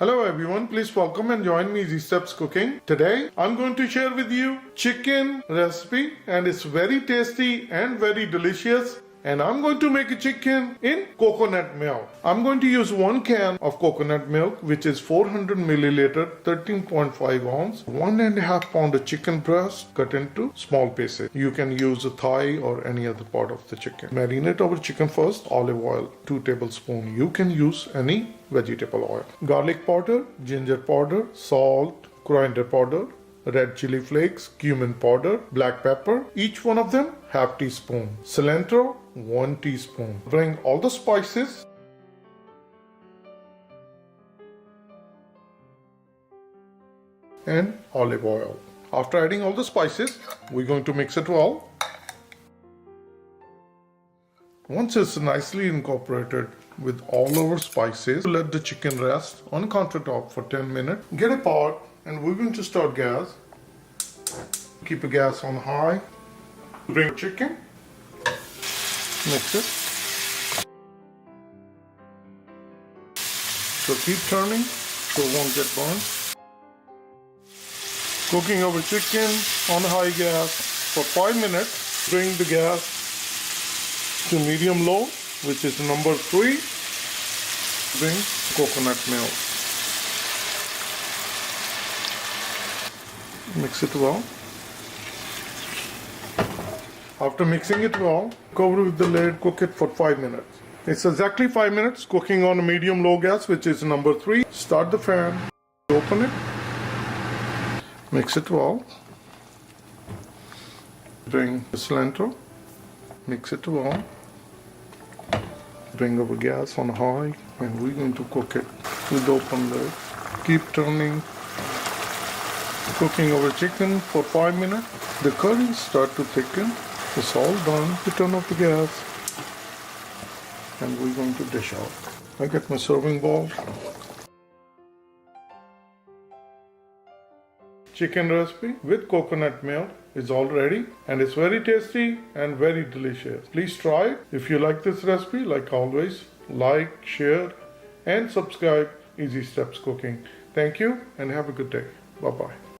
Hello everyone, please welcome and join me Easy Steps Cooking. Today I'm going to share with you chicken recipe and it's very tasty and very delicious. And I'm going to make a chicken in coconut milk. I'm going to use 1 can of coconut milk, which is 400 milliliter, 13.5 ounce, 1.5 pound of chicken breast cut into small pieces. You can use a thigh or any other part of the chicken. Marinate our chicken first. Olive oil, 2 tablespoons. You can use any vegetable oil. Garlic powder, ginger powder, salt, coriander powder, red chili flakes, cumin powder, black pepper, each one of them half teaspoon. Cilantro, 1 teaspoon. Bring all the spices and olive oil. After adding all the spices, we're going to mix it well. Once it's nicely incorporated with all our spices, let the chicken rest on countertop for 10 minutes. Get a pot and we're going to start gas. Keep the gas on high. Bring chicken. Mix it. So keep turning so it won't get burned. Cooking our chicken on high gas for 5 minutes. Bring the gas to medium low, which is number 3. Bring coconut milk. Mix it well. After mixing it well, cover with the lid, cook it for 5 minutes. It's exactly 5 minutes cooking on a medium-low gas, which is number 3. Start the fan, open it, mix it well. Bring the cilantro, mix it well. Bring our gas on high, and we're going to cook it with open lid. Keep turning. Cooking our chicken for 5 minutes. The curry start to thicken. It's all done. We turn off the gas and we're going to dish out. I get my serving bowl. Chicken recipe with coconut milk is all ready and it's very tasty and very delicious. Please try. If you like this recipe, like always, like, share and subscribe Easy Steps Cooking. Thank you and have a good day. Bye-bye.